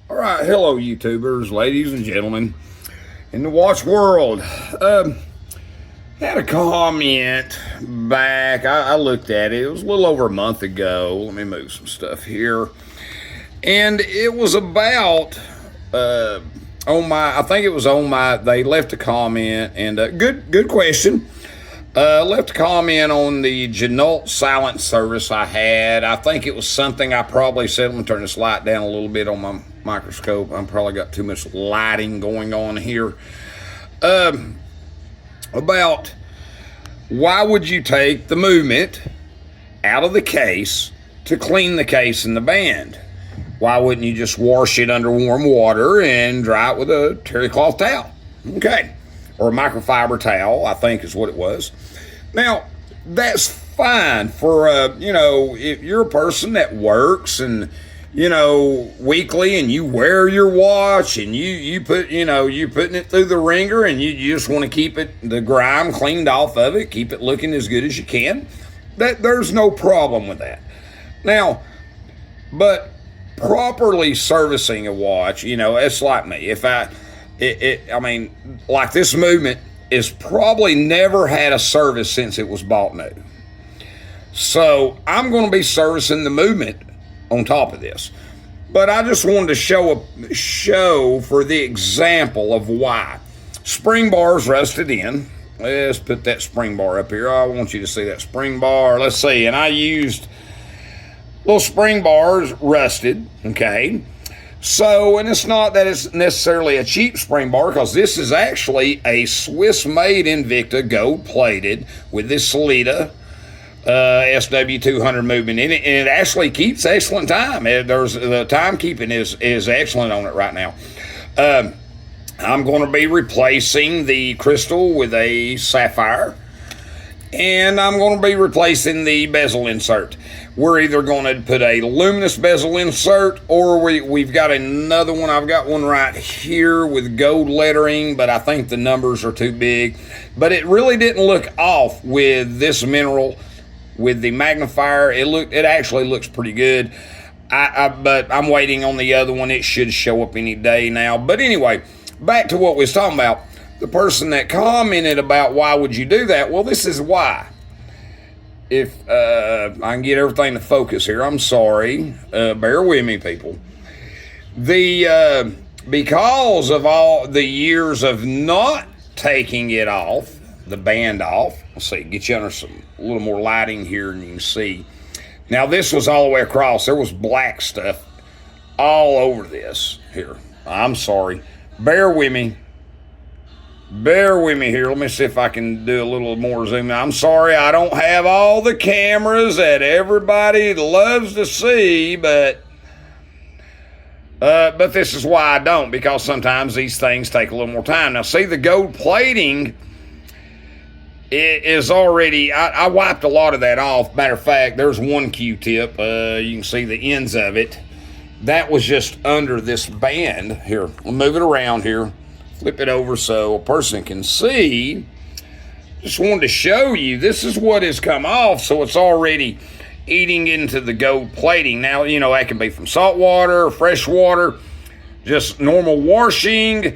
All right, hello, YouTubers, ladies and gentlemen in the watch world. Had a comment back. I looked at it. It was a little over a month ago. Let me move some stuff here, and it was about on my. I think it was on my. They left a comment, and good question. Left a comment on the Genult silent service I had. I think it was something I probably said. Let me turn this light down a little bit on my microscope. I'm probably got too much lighting going on here. About why would you take the movement out of the case to clean the case and the band? Why wouldn't you just wash it under warm water and dry it with a terry cloth towel? Okay. Or a microfiber towel, I think is what it was. Now, that's fine for, if you're a person that works and, weekly and you wear your watch and you put, you're putting it through the ringer and you just want to keep the grime cleaned off of it, keep it looking as good as you can. There's no problem with that. Now, but properly servicing a watch, it's like me. If like this movement is probably never had a service since it was bought new. So I'm going to be servicing the movement on top of this. But I just wanted to show for the example of why. Spring bar's rusted in. Let's put that spring bar up here. I want you to see that spring bar. Let's see. And I used little spring bars rusted, okay? So, and it's not that it's necessarily a cheap spring bar, because this is actually a Swiss-made Invicta gold-plated with this Sellita SW200 movement in it, and it actually keeps excellent time. The timekeeping is excellent on it right now. I'm going to be replacing the crystal with a sapphire, and I'm going to be replacing the bezel insert. We're either going to put a luminous bezel insert, or we've got another one. I've got one right here with gold lettering, but I think the numbers are too big. But it really didn't look off with this mineral, with the magnifier. It actually looks pretty good. But I'm waiting on the other one. It should show up any day now. But anyway, back to what we was talking about. The person that commented about why would you do that? Well, this is why. If I can get everything to focus here, I'm sorry. Bear with me, people. Because of all the years of not taking it off, the band off. Let's see, get you under a little more lighting here, and you can see. Now, this was all the way across. There was black stuff all over this here. I'm sorry. Bear with me. Bear with me here. Let me see if I can do a little more zoom. I'm sorry, I don't have all the cameras that everybody loves to see, but this is why I don't, because sometimes these things take a little more time. Now, see, the gold plating is already, I wiped a lot of that off. Matter of fact, there's one Q-tip. You can see the ends of it. That was just under this band. Here, we'll move it around here. Flip it over so a person can see. Just wanted to show you, this is what has come off, so it's already eating into the gold plating. Now, that can be from salt water, fresh water, just normal washing,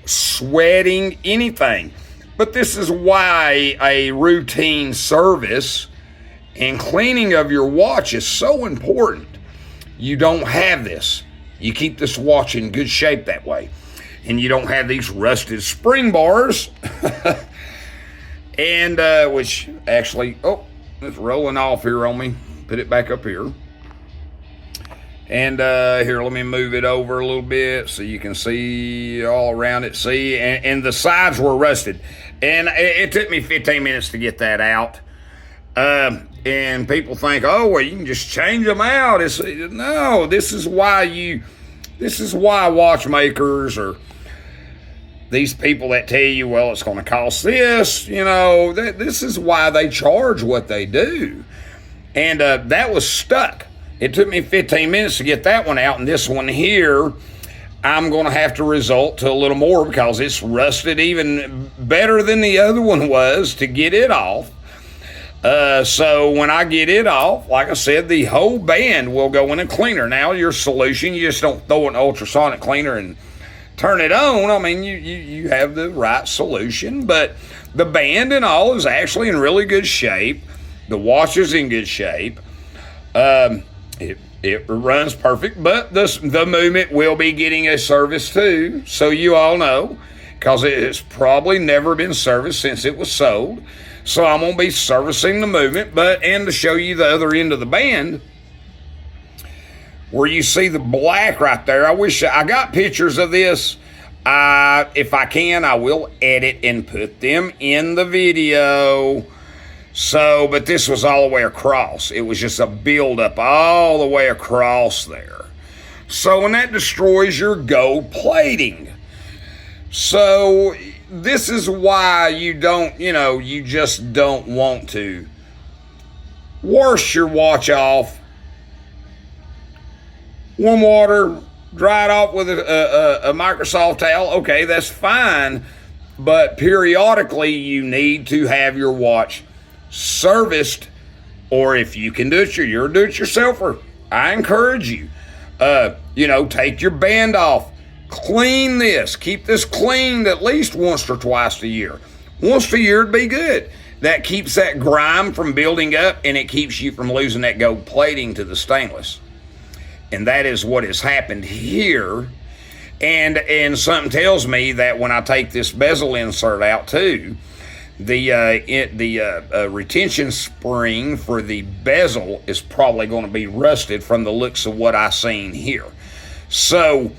sweating, anything. But this is why a routine service and cleaning of your watch is so important. You don't have this. You keep this watch in good shape that way. And you don't have these rusted spring bars. And, which actually, it's rolling off here on me. Put it back up here. And here, let me move it over a little bit so you can see all around it. See, and the sides were rusted. And it took me 15 minutes to get that out. And people think, oh, well, you can just change them out. No, this is why watchmakers or these people that tell you, well, it's going to cost this, this is why they charge what they do. And that was stuck. It took me 15 minutes to get that one out, and this one here, I'm going to have to resort to a little more because it's rusted even better than the other one was to get it off. So when I get it off, like I said, the whole band will go in a cleaner. Now your solution, you just don't throw an ultrasonic cleaner and turn it on. I mean, you have the right solution, but the band and all is actually in really good shape. The washer's in good shape. It runs perfect, but the movement will be getting a service too, so you all know, because it's probably never been serviced since it was sold. So I'm going to be servicing the movement, and to show you the other end of the band, where you see the black right there. I wish I got pictures of this. If I can, I will edit and put them in the video. So, but this was all the way across. It was just a buildup all the way across there. So, when that destroys your gold plating. So, this is why you don't, you just don't want to wash your watch off. Warm water, dry it off with a Microsoft towel. Okay, that's fine. But periodically, you need to have your watch serviced, or if you can do it, you're a do-it-yourselfer. I encourage you. Take your band off. Clean this. Keep this cleaned at least once or twice a year. Once a year would be good. That keeps that grime from building up, and it keeps you from losing that gold plating to the stainless. And that is what has happened here. And something tells me that when I take this bezel insert out too, the retention spring for the bezel is probably going to be rusted from the looks of what I've seen here. So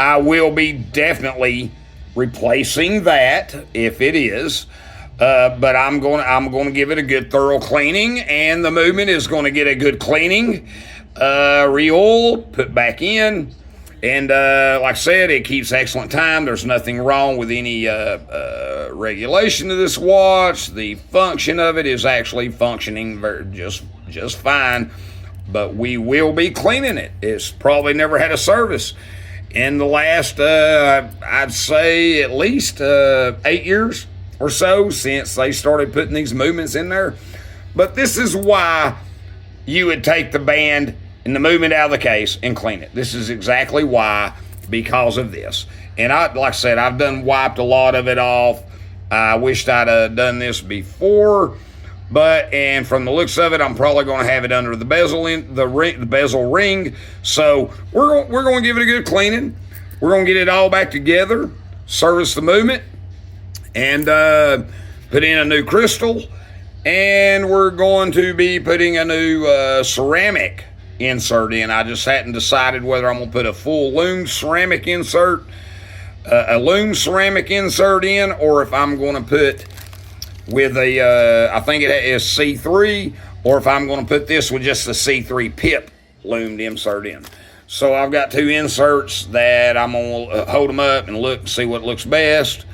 I will be definitely replacing that if it is. But I'm going to give it a good thorough cleaning, and the movement is going to get a good cleaning, re-oil, put back in, and like I said, it keeps excellent time. There's nothing wrong with any regulation of this watch. The function of it is actually functioning just fine, but we will be cleaning it. It's probably never had a service in the last, I'd say at least 8 years or so since they started putting these movements in there. But this is why you would take the band and the movement out of the case and clean it. This is exactly why, because of this. And like I said, I've wiped a lot of it off. I wished I'd done this before, and from the looks of it, I'm probably going to have it under the bezel the bezel ring. So we're going to give it a good cleaning. We're going to get it all back together, service the movement, and put in a new crystal. And we're going to be putting a new ceramic insert in. I just hadn't decided whether I'm going to put a full lume ceramic insert, in, or if I'm going to put with I think it is C3, or if I'm going to put this with just the C3 pip loomed insert in. So I've got two inserts that I'm going to hold them up and see what looks best.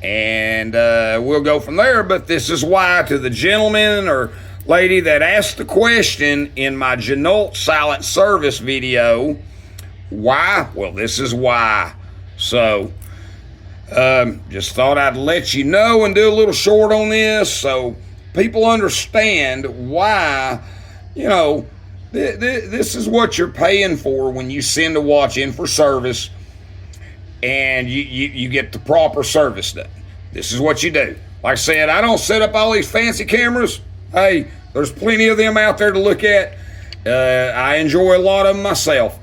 And we'll go from there. But this is why, to the gentleman or lady that asked the question in my Jenault silent service video, why? Well, this is why. So just thought I'd let you know and do a little short on this so people understand why, this is what you're paying for when you send a watch in for service, and you get the proper service done. This is what you do. Like I said, I don't set up all these fancy cameras. Hey, there's plenty of them out there to look at. I enjoy a lot of them myself.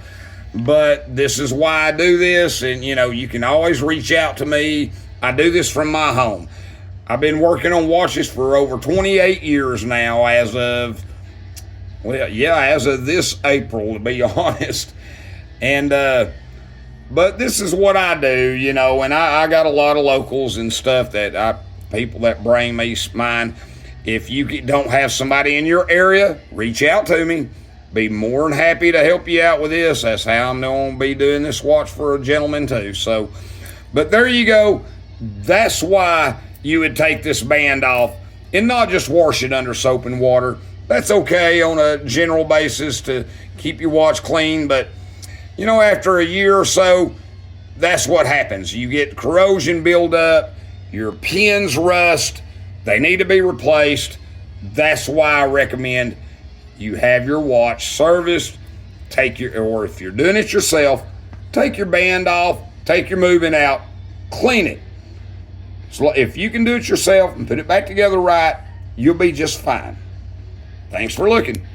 But this is why I do this, and you can always reach out to me. I do this from my home. I've been working on watches for over 28 years now, as of this April, to be honest. And but this is what I do, and I got a lot of locals and stuff people that bring me mine. If you don't have somebody in your area, reach out to me. Be more than happy to help you out with this. That's how I'm going to be doing this watch for a gentleman too. So, but there you go. That's why you would take this band off and not just wash it under soap and water. That's okay on a general basis to keep your watch clean, but after a year or so, that's what happens. You get corrosion build up, your pins rust, they need to be replaced. That's why I recommend you have your watch serviced. Or if you're doing it yourself, take your band off, take your moving out, clean it. So if you can do it yourself and put it back together right, you'll be just fine. Thanks for looking.